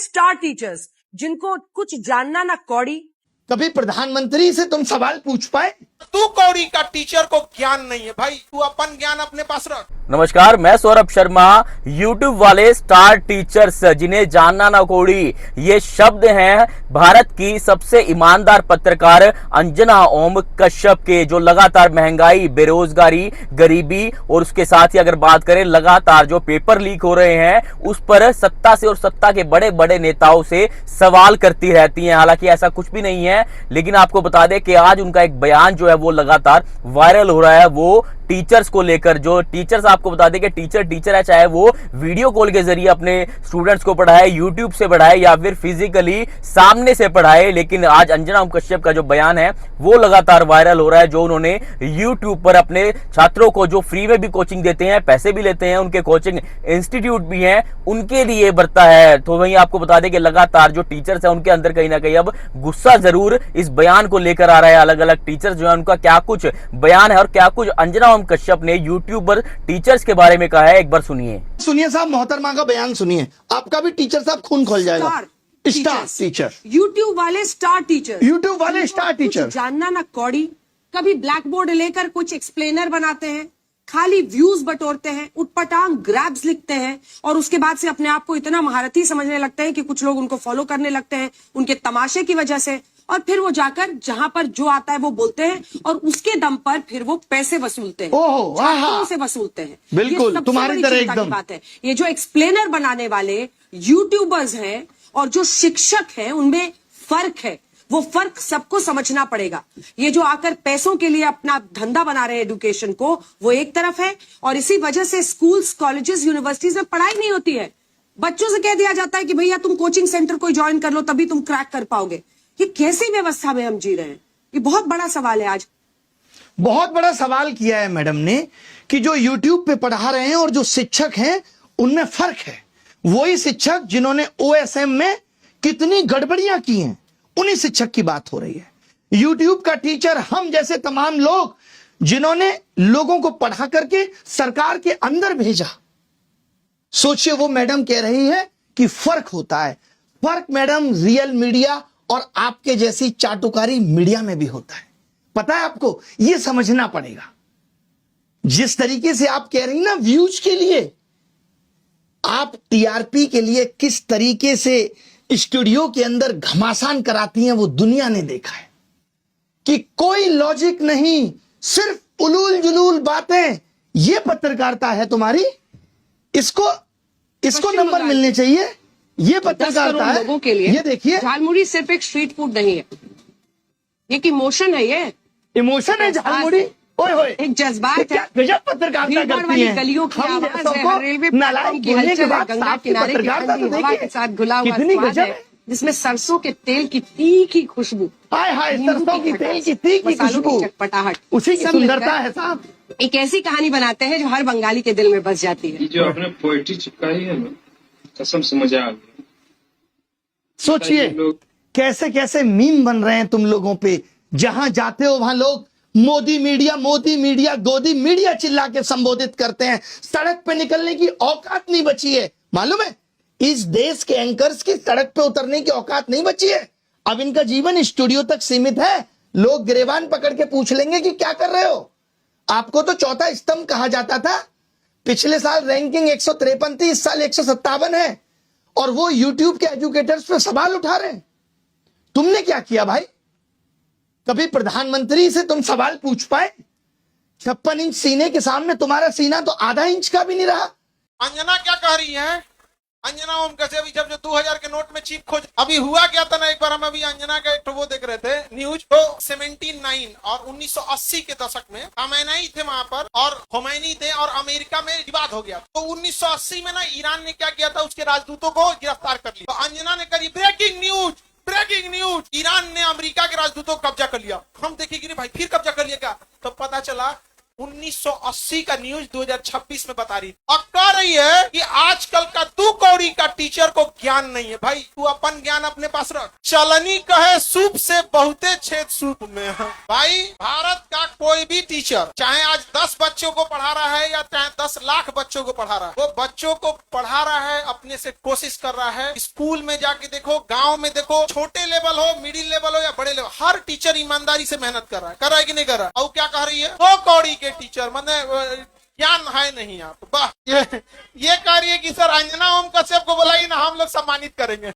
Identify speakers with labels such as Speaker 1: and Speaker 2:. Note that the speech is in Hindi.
Speaker 1: स्टार टीचर्स जिनको कुछ जानना ना कौड़ी,
Speaker 2: कभी प्रधानमंत्री से तुम सवाल पूछ पाए?
Speaker 3: तू कौड़ी का टीचर को ज्ञान नहीं है भाई, तू अपन ज्ञान अपने पास रख।
Speaker 4: नमस्कार, मैं सौरभ शर्मा। YouTube वाले स्टार टीचर्स जिन्हें जानना ना कोड़ी, ये शब्द हैं भारत की सबसे ईमानदार पत्रकार अंजना ओम कश्यप के, जो लगातार महंगाई, बेरोजगारी, गरीबी और उसके साथ ही अगर बात करें लगातार जो पेपर लीक हो रहे हैं उस पर सत्ता से और सत्ता के बड़े बड़े नेताओं से सवाल करती रहती हैं। हालांकि ऐसा कुछ भी नहीं है, लेकिन आपको बता दें कि आज उनका एक बयान जो है वो लगातार वायरल हो रहा है। वो टीचर्स को लेकर, जो टीचर्स आपको बता दें कि टीचर है, चाहे वो वीडियो कॉल के जरिए अपने स्टूडेंट्स को पढ़ाए, यूट्यूब से पढ़ाए या फिर फिजिकली सामने से पढ़ाए, लेकिन आज अंजना ओम कश्यप का जो बयान है वो लगातार वायरल हो रहा है। जो उन्होंने यूट्यूब पर अपने छात्रों को जो फ्री में भी कोचिंग देते हैं, पैसे भी लेते हैं, उनके कोचिंग इंस्टीट्यूट भी हैं, उनके लिए बरता है। तो वहीं आपको बता दें कि लगातार जो टीचर्स है उनके अंदर कहीं ना कहीं अब गुस्सा जरूर इस बयान को लेकर आ रहा है। अलग अलग टीचर्स जो है उनका क्या कुछ बयान है और क्या कुछ अंजना ओम कश्यप ने यूट्यूब पर टीचर्स के बारे में कहा है, एक बार सुनिए
Speaker 2: साहब, मोहतरमा का बयान सुनिए, आपका भी टीचर साहब खून खोल जाएगा। स्टार टीचर,
Speaker 1: यूट्यूब वाले स्टार टीचर,
Speaker 2: यूट्यूब वाले स्टार टीचर
Speaker 1: जानना ना कौड़ी, कभी ब्लैक बोर्ड लेकर कुछ एक्सप्लेनर बनाते हैं, खाली व्यूज बटोरते हैं, उटपटांग ग्रैब्स लिखते हैं और उसके बाद से अपने आप को इतना महारथी समझने लगते हैं कि कुछ लोग उनको फॉलो करने लगते हैं उनके तमाशे की वजह से, और फिर वो जाकर जहां पर जो आता है वो बोलते हैं और उसके दम पर फिर वो पैसे वसूलते हैं, छात्रों से वसूलते हैं।
Speaker 2: बिल्कुल तुम्हारी तरह एकदम
Speaker 1: बात है। ये जो एक्सप्लेनर बनाने वाले यूट्यूबर्स हैं और जो शिक्षक हैं उनमें फर्क है, वो फर्क सबको समझना पड़ेगा। ये जो आकर पैसों के लिए अपना धंधा बना रहे हैं एजुकेशन को, वो एक तरफ है, और इसी वजह से स्कूल्स, कॉलेजेस, यूनिवर्सिटीज में पढ़ाई नहीं होती है। बच्चों से कह दिया जाता है कि भैया तुम कोचिंग सेंटर कोई ज्वाइन कर लो तभी तुम क्रैक कर पाओगे। ये कैसी व्यवस्था में हम जी रहे हैं? ये बहुत बड़ा सवाल है। आज
Speaker 2: बहुत बड़ा सवाल किया है मैडम ने कि जो यूट्यूब पे पढ़ा रहे हैं और जो शिक्षक हैं उनमें फर्क है। वही शिक्षक जिन्होंने OSM में कितनी गड़बड़ियां की हैं, उन्हीं शिक्षक की बात हो रही है। यूट्यूब का टीचर हम जैसे तमाम लोग जिन्होंने लोगों को पढ़ा करके सरकार के अंदर भेजा। सोचिए, वो मैडम कह रही है कि फर्क होता है। फर्क मैडम रियल मीडिया और आपके जैसी चाटुकारी मीडिया में भी होता है। पता है आपको, यह समझना पड़ेगा। जिस तरीके से आप कह रही ना व्यूज के लिए, आप TRP के लिए किस तरीके से स्टूडियो के अंदर घमासान कराती हैं वो दुनिया ने देखा है कि कोई लॉजिक नहीं, सिर्फ उलूल जुलूल बातें। ये पत्रकारिता है तुम्हारी, इसको नंबर मिलने चाहिए। ये पत्रकारिता है
Speaker 1: लोगों के लिए।
Speaker 2: ये देखिए,
Speaker 1: झालमुड़ी सिर्फ एक स्ट्रीट फूड नहीं है, ये इमोशन है। ये
Speaker 2: इमोशन है झालमुड़ी, ओए होए,
Speaker 1: एक जज्बात है।
Speaker 2: गजब पत्रकारिता करती हैं।
Speaker 1: गलियों की
Speaker 2: हम
Speaker 1: आवाज
Speaker 2: जैसों
Speaker 1: है,
Speaker 2: को
Speaker 1: रेलवे
Speaker 2: नालायक बोलने के बाद
Speaker 1: गंगा
Speaker 2: साफ की
Speaker 1: किनारे की
Speaker 2: पत्रकारिता तो
Speaker 1: ठंडी हवा के
Speaker 2: देखिए,
Speaker 1: साथ घुला हुआ
Speaker 2: कितनी
Speaker 1: स्वाद
Speaker 2: गजब
Speaker 1: है,
Speaker 2: है।
Speaker 1: जिसमें सरसों के तेल की तीखी खुशबू,
Speaker 2: हाय हाय, सरसों की तेल की तीखी
Speaker 1: मसालों
Speaker 2: खुशबू,
Speaker 1: की चटपटाहट,
Speaker 2: उसी की
Speaker 1: सब
Speaker 2: सुंदरता
Speaker 1: मिलकर
Speaker 2: है साहब।
Speaker 1: एक ऐसी कहानी बनाते हैं जो हर बंगाली के दिल में बस जाती है।
Speaker 5: जो आपने पोएट्री चिपकाई है ना, कसम से मजा आ गया।
Speaker 2: सोचिए कैसे कैसे मीम बन रहे हैं तुम लोगों पे। जहां जाते हो वहां लोग मोदी मीडिया, गोदी मीडिया चिल्ला के संबोधित करते हैं। सड़क पे निकलने की औकात नहीं बची है। मालूम है, इस देश के एंकर्स की सड़क पे उतरने की औकात नहीं बची है। अब इनका जीवन स्टूडियो तक सीमित है। लोग गिरेबान पकड़ के पूछ लेंगे कि क्या कर रहे हो। आपको तो चौथा स्तंभ कहा जाता था। पिछले साल रैंकिंग 153 थी, इस साल 157 है, और वो यूट्यूब के एजुकेटर्स पे सवाल उठा रहे हैं। तुमने क्या किया भाई? कभी प्रधानमंत्री से तुम सवाल पूछ पाए? 56 इंच सीने के सामने तुम्हारा सीना तो आधा इंच का भी नहीं रहा।
Speaker 3: अंजना क्या कह रही है? अंजना ओम कश्यप जब जो 2000 के नोट में चीप खोज अभी हुआ क्या था ना, एक बार हम अभी अंजना का एक वो देख रहे थे न्यूज, तो 79 और 1980 के दशक में खमैनी थे वहां पर और खोमैनी थे और अमेरिका में विवाद हो गया। तो 1980 में ना ईरान ने क्या किया था, उसके राजदूतों को गिरफ्तार कर लिया। तो अंजना ने करी ब्रेकिंग न्यूज, ईरान ने अमेरिका के राजदूतों को कब्जा कर लिया। हम देखेंगे भाई फिर कब्जा कर लिया क्या, तो पता चला 1980 का न्यूज 2026 में बता रही और कह रही है कि आजकल का 2 कौड़ी का टीचर को ज्ञान नहीं है। भाई तू अपन ज्ञान अपने पास रख। चलनी कहे सूप से बहुते छेद सूप में है। भाई भारत का कोई भी टीचर चाहे आज 10 बच्चों को पढ़ा रहा है या चाहे 10 लाख बच्चों को पढ़ा रहा है, वो बच्चों को पढ़ा रहा है, अपने से कोशिश कर रहा है। स्कूल में जाके देखो, गांव में देखो, छोटे लेवल हो, मिडिल लेवल हो या बड़े लेवल, हर टीचर ईमानदारी से मेहनत कर रहा है कि नहीं कर रहा है। और क्या कह रही है 2 कौड़ी के टीचर, मतलब ज्ञान है नहीं आप। वाह, ये कह रही है कि सर अंजना ओम कश्यप को बुलाइए ना, हम लोग सम्मानित करेंगे।